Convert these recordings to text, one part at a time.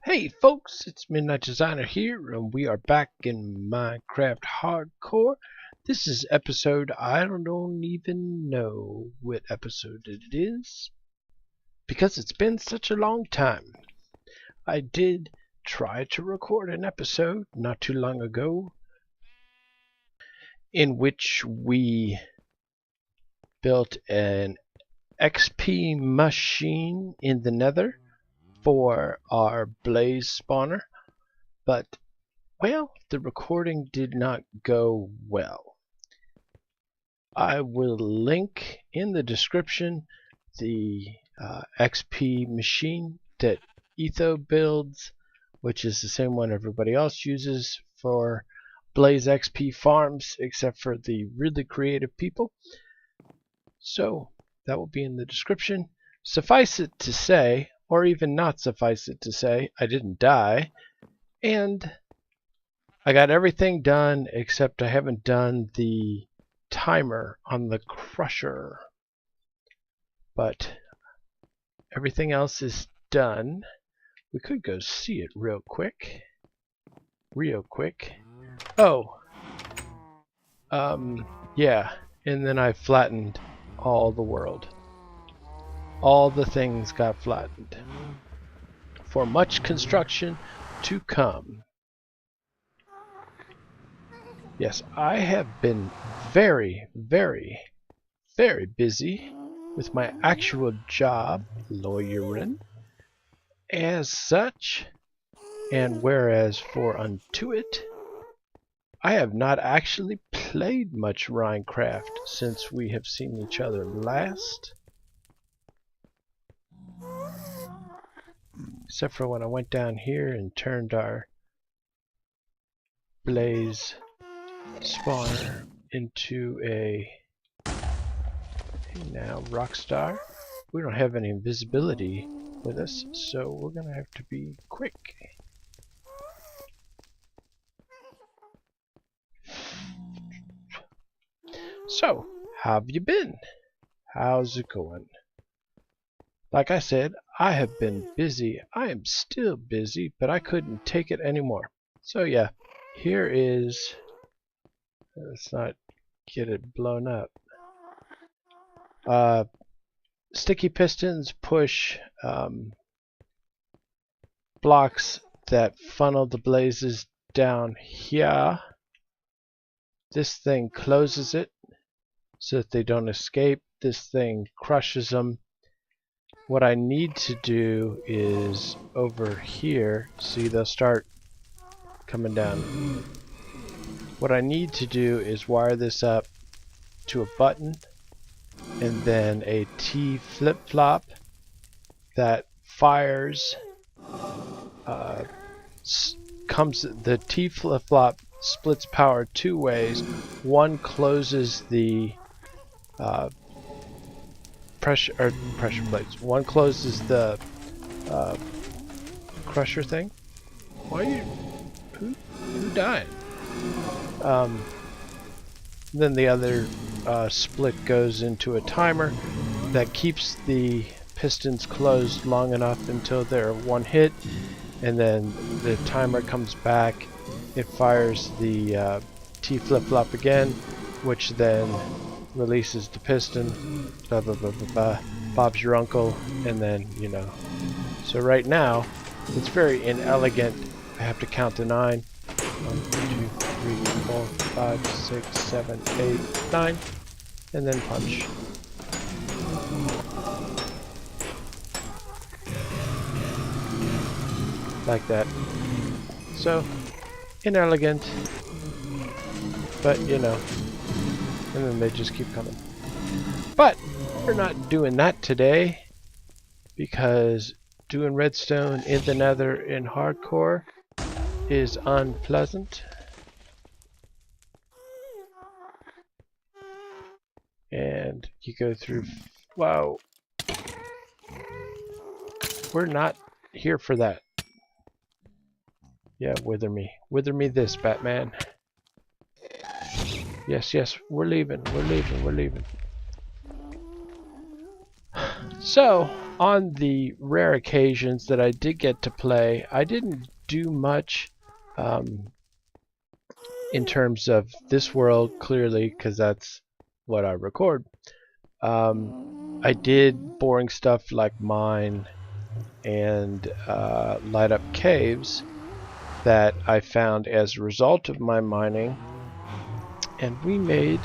Hey folks, it's MidnightDesigner here, and we are back in Minecraft Hardcore. This is episode, I don't even know what episode it is, because it's been such a long time. I did try to record an episode not too long ago, in which we built an XP machine in the Nether for our blaze spawner, but well, the recording did not go well. I will link in the description the XP machine that Etho builds, which is the same one everybody else uses for blaze XP farms except for the really creative people. So that will be in the description. Suffice it to say, or even not suffice it to say, I didn't die, and I got everything done except I haven't done the timer on the crusher, but everything else is done. We could go see it real quick. Oh, yeah, and then I flattened all the world. All the things got flattened. For much construction to come. Yes, I have been very busy with my actual job, lawyering, as such, and whereas for unto it, I have not actually played much Minecraft since we have seen each other last. Except for when I went down here and turned our blaze spawner into a now rockstar. We don't have any invisibility with us, so we're gonna have to be quick. So, how have you been? How's it going? Like I said, I have been busy. I am still busy, but I couldn't take it anymore. So yeah, here is, let's not get it blown up. Sticky pistons push blocks that funnel the blazes down here. This thing closes it so that they don't escape. This thing crushes them. What I need to do is over here, see, they'll start coming down. What I need to do is wire this up to a button and then a T flip-flop that fires. The T flip-flop splits power two ways. One closes the pressure plates. One closes the crusher thing. Why are you? Who died? Then the other split goes into a timer that keeps the pistons closed long enough until they're one hit, and then the timer comes back. It fires the T flip-flop again, which then releases the piston. Blah blah blah blah blah. Bob's your uncle, and then you know. So right now, it's very inelegant. I have to count to 9. 1, 2, 3, 4, 5, 6, 7, 8, 9, and then punch. Like that. So, inelegant, but you know, and then they just keep coming. But we're not doing that today, because doing redstone in the Nether in hardcore is unpleasant. And you go through, wow, we're not here for that. Yeah, wither me this, Batman. Yes, we're leaving. So, on the rare occasions that I did get to play, I didn't do much in terms of this world, clearly, because that's what I record. I did boring stuff like mine and light up caves that I found as a result of my mining, and we made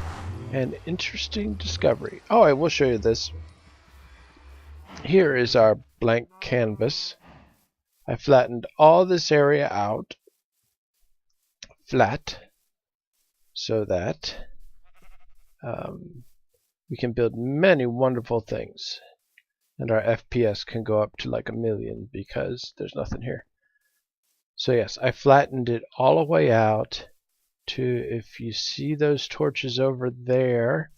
an interesting discovery. Oh, I will show you this. Here is our blank canvas. I flattened all this area out flat so that we can build many wonderful things, and our FPS can go up to like 1,000,000 because there's nothing here. So yes, I flattened it all the way out to, if you see those torches over there,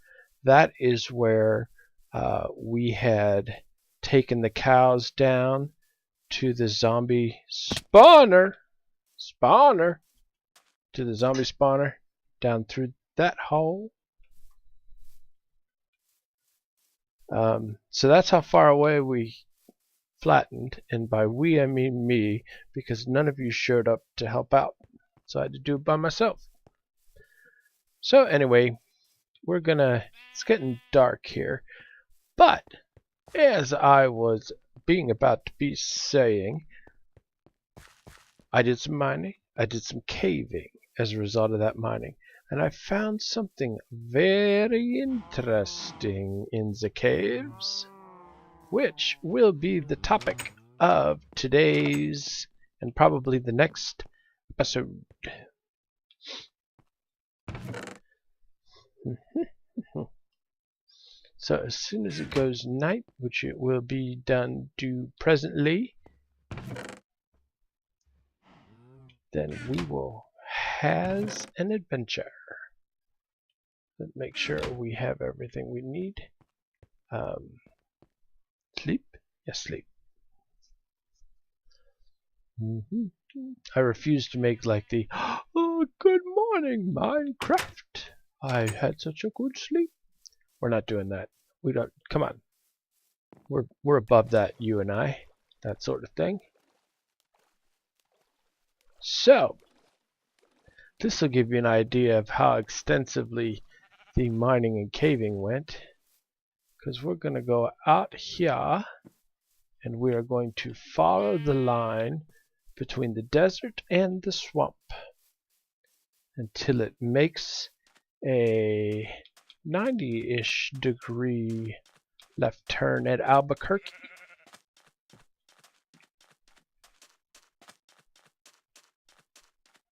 that is where we had taken the cows down to the zombie spawner, to the zombie spawner down through that hole. So that's how far away we flattened, and by we I mean me, because none of you showed up to help out, so I had to do it by myself. So anyway, it's getting dark here, but as I was being about to be saying, I did some mining, I did some caving as a result of that mining, and I found something very interesting in the caves, which will be the topic of today's and probably the next episode. So as soon as it goes night, which it will be done due presently, then we will have an adventure. Let's make sure we have everything we need. Sleep? Yes, sleep. I refuse to make like the, oh, good morning, Minecraft. I had such a good sleep. We're not doing that. We don't. Come on. We're above that, you and I. That sort of thing. So, this will give you an idea of how extensively the mining and caving went. Because we're going to go out here, and we are going to follow the line between the desert and the swamp until it makes a 90-ish degree left turn at Albuquerque.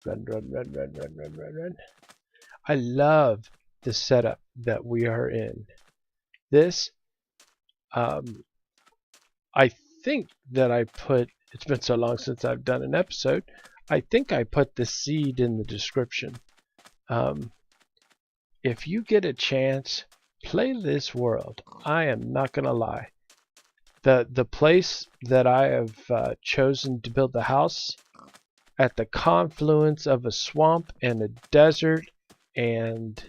Run, run, run, run, run, run, run, run. I love the setup that we are in. This, I think that I put, it's been so long since I've done an episode, I think I put the seed in the description. If you get a chance, play this world. I am not going to lie. The place that I have chosen to build the house at the confluence of a swamp and a desert and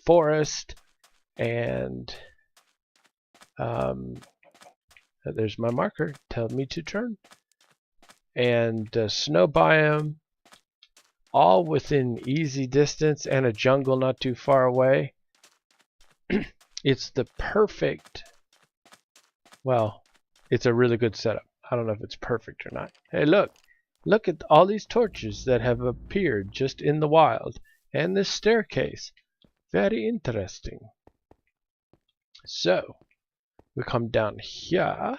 forest and there's my marker, tell me to turn, and snow biome, all within easy distance, and a jungle not too far away. It's the perfect, well, it's a really good setup. I don't know if it's perfect or not. Hey, look at all these torches that have appeared just in the wild, and this staircase. Very interesting. So we come down here,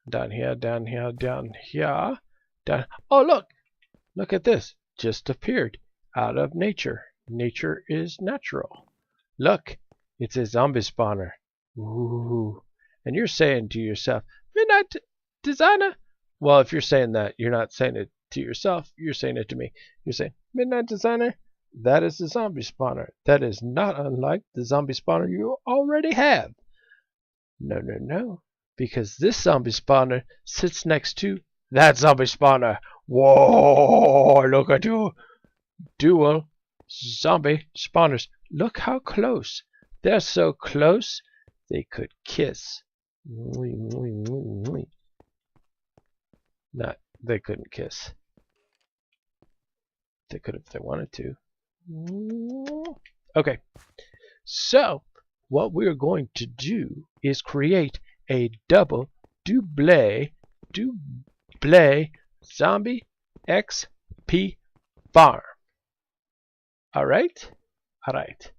down here, down here, down here, down. Oh, look at this. Just appeared out of nature. Nature is natural. Look, it's a zombie spawner. Ooh. And you're saying to yourself, MidnightDesigner? Well, if you're saying that, you're not saying it to yourself. You're saying it to me. You're saying, MidnightDesigner, that is the zombie spawner. That is not unlike the zombie spawner you already have. No, no, no. Because this zombie spawner sits next to that zombie spawner. Whoa, look at you. Dual zombie spawners. Look how close. They're so close they could kiss. Not, they couldn't kiss. They could if they wanted to. Okay, so what we're going to do is create a double zombie XP farm. Alright? Alright.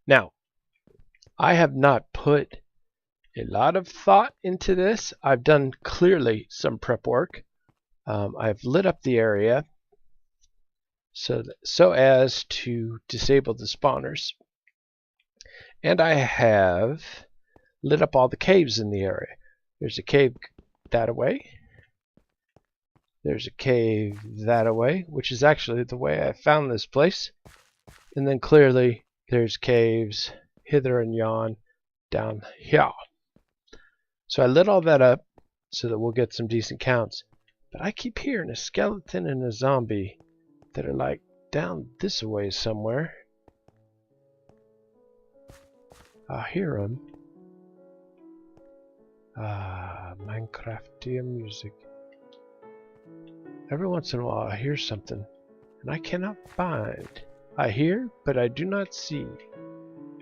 Now, I have not put a lot of thought into this. I've done clearly some prep work. I've lit up the area so as to disable the spawners. And I have lit up all the caves in the area. There's a cave that away. There's a cave that away, which is actually the way I found this place. And then clearly there's caves hither and yon down here. So I lit all that up so that we'll get some decent counts. But I keep hearing a skeleton and a zombie that are like down this way somewhere. I hear them. Minecraftian music. Every once in a while I hear something and I cannot find. I hear, but I do not see.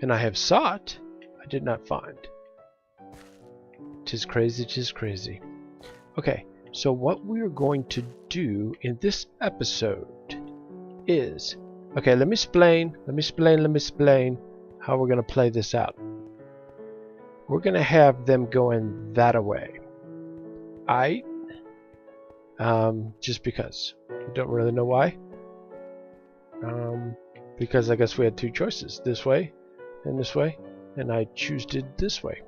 And I have sought, I did not find. 'Tis crazy, 'tis crazy. Okay, so what we're going to do in this episode is, okay, let me explain how we're going to play this out. We're going to have them going that away. Just because. I don't really know why. Because I guess we had two choices, this way, and I choose this way.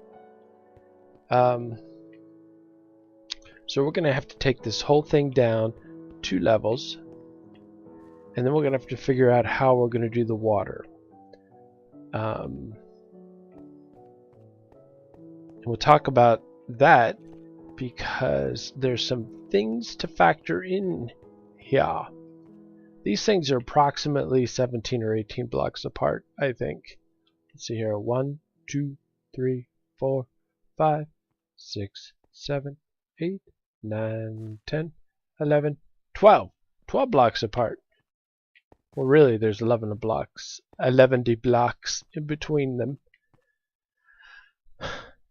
So we're going to have to take this whole thing down 2 levels, and then we're going to have to figure out how we're going to do the water. And we'll talk about that because there's some things to factor in here. These things are approximately 17 or 18 blocks apart, I think. Let's see here. 1, 2, 3, 4, 5, 6, 7, 8, 9, 10, 11, 12. 12 blocks apart. Well, really, there's 11 blocks in between them.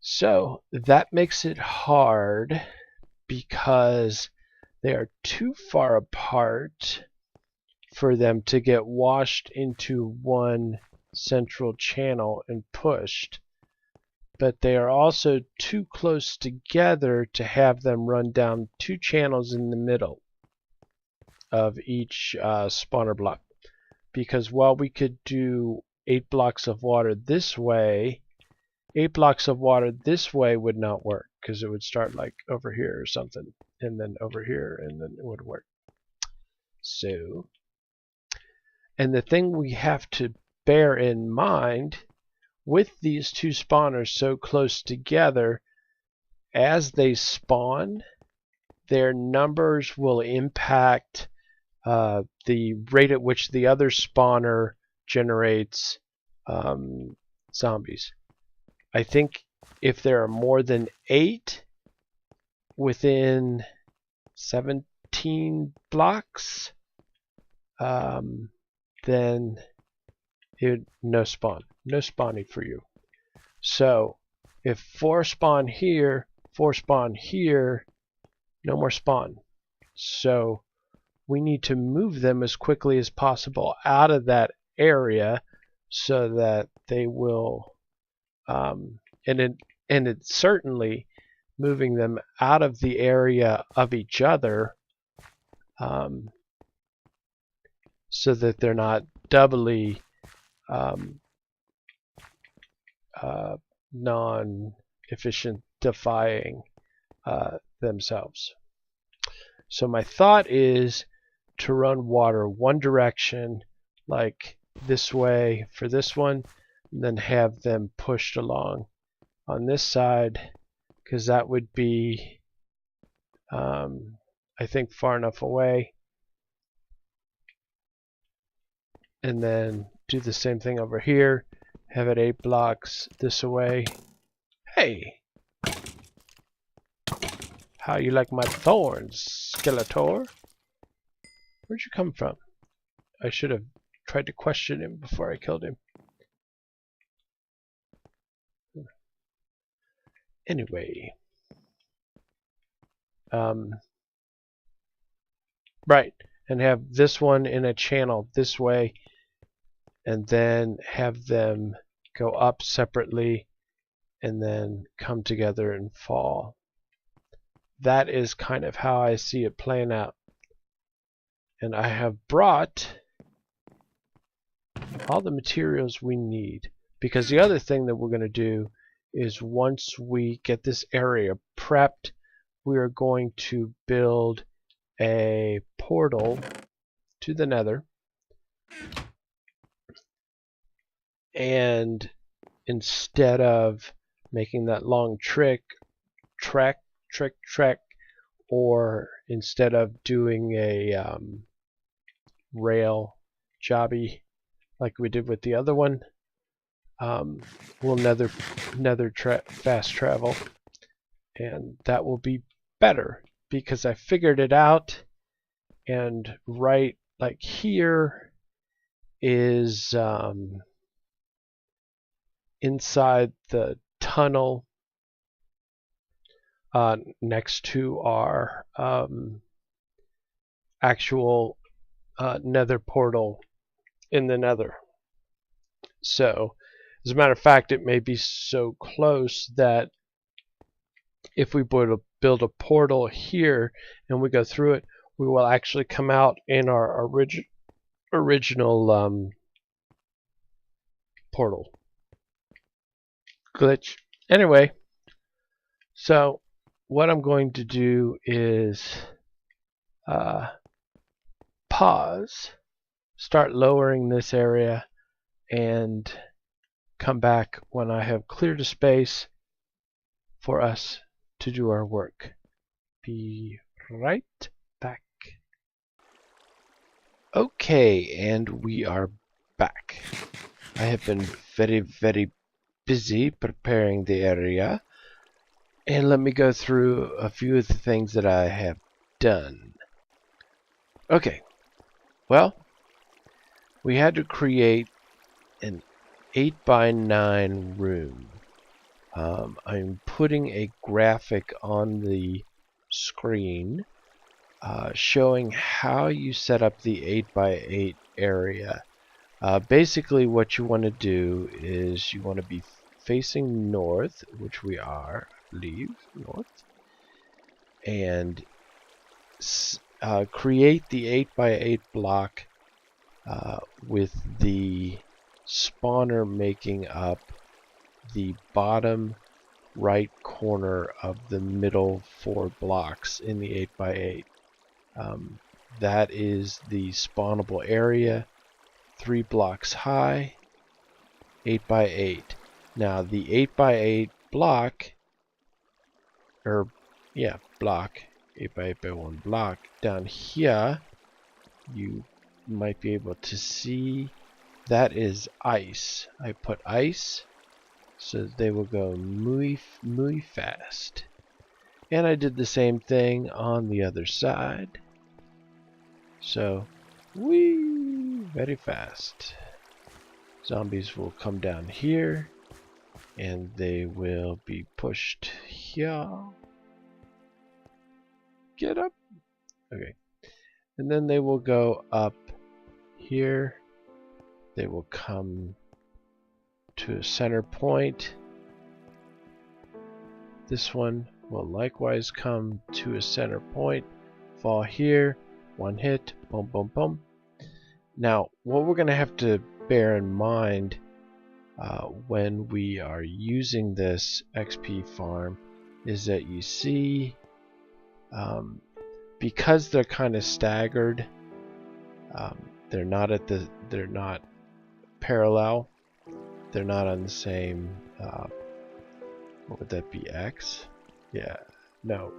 So that makes it hard because they are too far apart for them to get washed into one central channel and pushed. But they are also too close together to have them run down 2 channels in the middle of each spawner block. Because while we could do 8 blocks of water this way, 8 blocks of water this way would not work, because it would start like over here or something, and then over here, and then it would work. So, and the thing we have to bear in mind with these 2 spawners so close together, as they spawn, their numbers will impact the rate at which the other spawner generates zombies. I think if there are more than 8 within 17 blocks, then no spawning for you. So if 4 spawn here, 4 spawn here, no more spawn. So we need to move them as quickly as possible out of that area so that they will and it's certainly moving them out of the area of each other so that they're not doubly non-efficient defying themselves. So my thought is to run water one direction, like this way for this one, and then have them pushed along on this side, because that would be I think far enough away, and then do the same thing over here. Have it 8 blocks this way. Hey! How you like my thorns, Skeletor? Where'd you come from? I should have tried to question him before I killed him. Anyway. Right. And have this one in a channel this way. And then have them go up separately. And then come together and fall. That is kind of how I see it playing out. And I have brought all the materials we need. Because the other thing that we're going to do is once we get this area prepped, we are going to build a portal to the Nether. And instead of making that long trek, or instead of doing a rail jobby like we did with the other one, we'll fast travel, and that will be better because I figured it out. And right like here is inside the tunnel next to our actual Nether portal in the Nether. So, as a matter of fact, it may be so close that if we build a portal here and we go through it, we will actually come out in our original portal. Glitch. Anyway, so what I'm going to do is pause, start lowering this area, and come back when I have cleared a space for us to do our work. Be right back. Okay, and we are back. I have been very busy preparing the area, and let me go through a few of the things that I have done. Okay, well, we had to create an 8x9 room. I'm putting a graphic on the screen showing how you set up the 8x8 area. Basically what you want to do is you want to be facing north, which we are, I believe, north, and create the 8x8 block with the spawner making up the bottom right corner of the middle 4 blocks in the 8x8. That is the spawnable area, 3 blocks high, 8x8. Now the 8x8 block, block, 8x8 by 1 block, down here you might be able to see that is ice. I put ice so they will go muy fast. And I did the same thing on the other side. So, whee, very fast. Zombies will come down here, and they will be pushed here. Get up. Okay. And then they will go up here. They will come to a center point. This one will likewise come to a center point, fall here, 1 hit, boom, boom, boom. Now, what we're going to have to bear in mind when we are using this XP farm is that you see, because they're kind of staggered, they're not parallel. They're not on the same, what would that be, X? Yeah, no.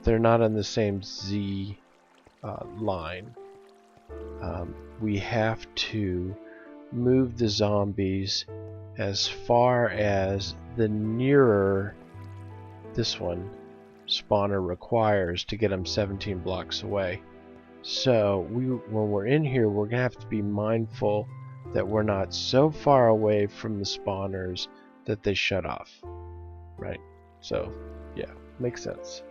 They're not on the same Z line. we have to move the zombies as far as the nearer this one spawner requires to get them 17 blocks away. So when we're in here, we're gonna have to be mindful that we're not so far away from the spawners that they shut off, right? So yeah, makes sense.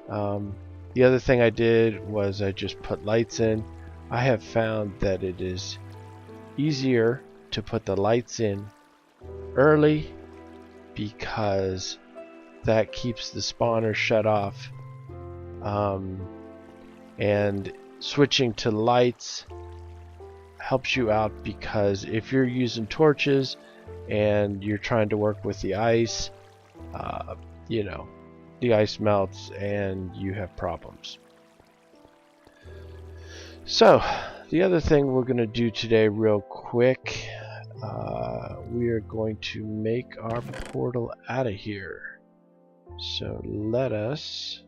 The other thing I did was I just put lights in. I have found that it is easier to put the lights in early because that keeps the spawner shut off, and switching to lights helps you out because if you're using torches and you're trying to work with the ice, you know, the ice melts and you have problems. So the other thing we're going to do today real quick, we are going to make our portal out of here. So let us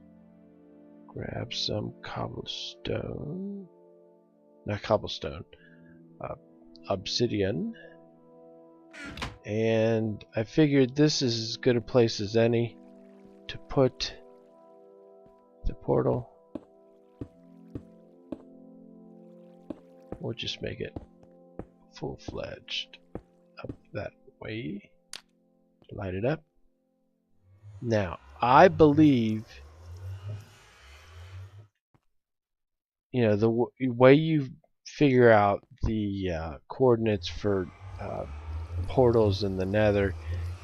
grab some cobblestone, not cobblestone, obsidian, and I figured this is as good a place as any to put the portal. We'll just make it full-fledged up that way. Light it up. Now, I believe, you know, the way you figure out the coordinates for portals in the Nether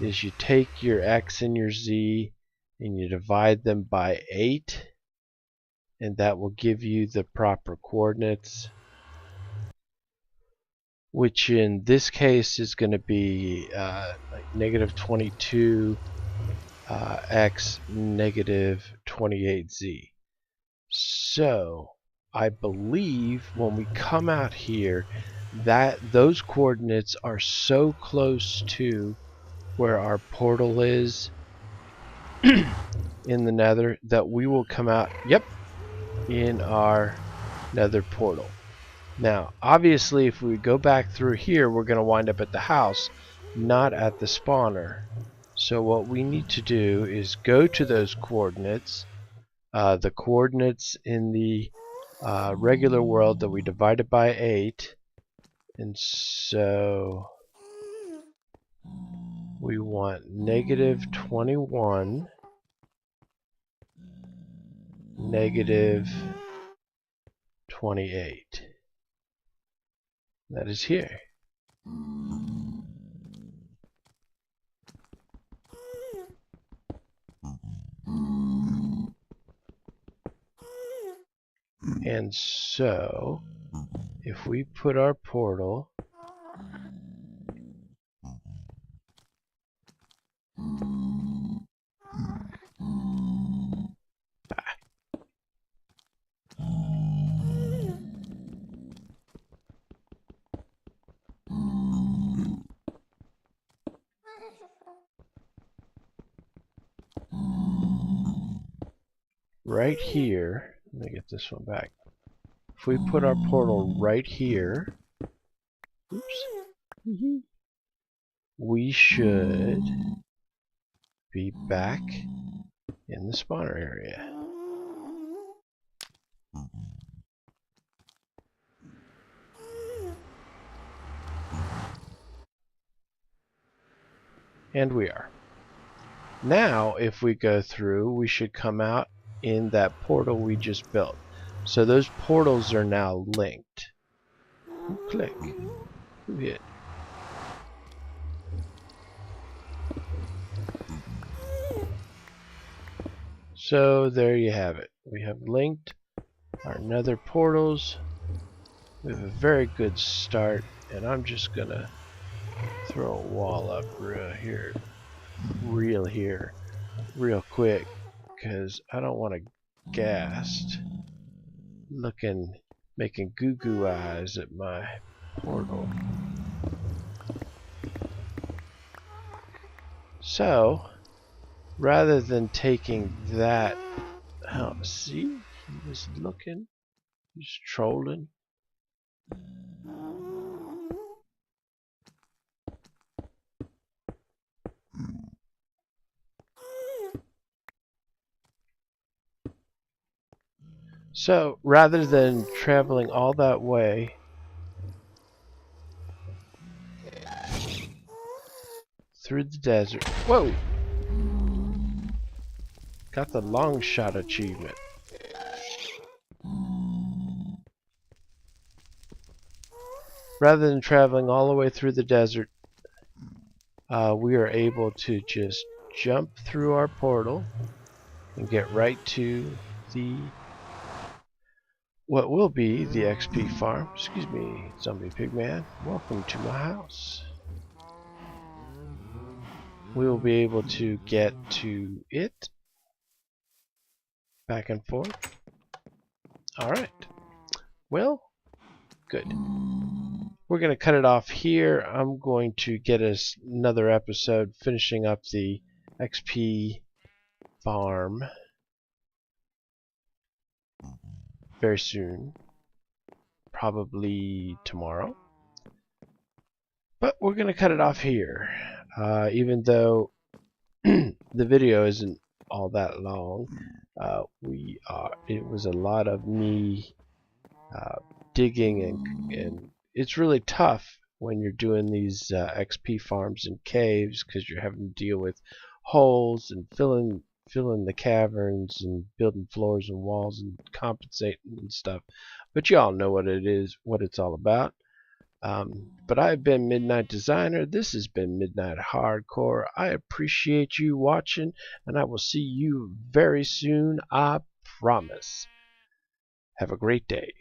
is you take your X and your Z and you divide them by 8, and that will give you the proper coordinates, which in this case is going to be like -22 X, -28 Z. So I believe when we come out here that those coordinates are so close to where our portal is in the Nether that we will come out, yep, in our Nether portal. Now obviously if we go back through here, we're going to wind up at the house, not at the spawner. So what we need to do is go to those coordinates, the coordinates in the regular world that we divided by 8, and so we want -21, -28. That is here. And so if we put our portal right here, let me get this one back. If we put our portal right here, oops, we should be back in the spawner area. And we are. Now if we go through, we should come out in that portal we just built. So those portals are now linked. Click. Hit. So there you have it. We have linked our Nether portals. We have a very good start, and I'm just gonna throw a wall up real quick, because I don't want to ghast making goo eyes at my portal. So rather than taking that, see, he was looking, he's trolling. So rather than traveling all that way through the desert, whoa! Got the long shot achievement. Rather than traveling all the way through the desert, we are able to just jump through our portal and get right to the what will be the XP farm. Excuse me, zombie pigman. Welcome to my house. We will be able to get to it back and forth. Alright. Well, good. We're going to cut it off here. I'm going to get us another episode finishing up the XP farm very soon. Probably tomorrow. But we're going to cut it off here. Even though the video isn't all that long, it was a lot of me digging, and it's really tough when you're doing these XP farms in caves, because you're having to deal with holes and filling the caverns and building floors and walls and compensating and stuff. But you all know what it is, what it's all about. But I've been Midnight Designer. This has been Midnight Hardcore. I appreciate you watching, and I will see you very soon, I promise. Have a great day.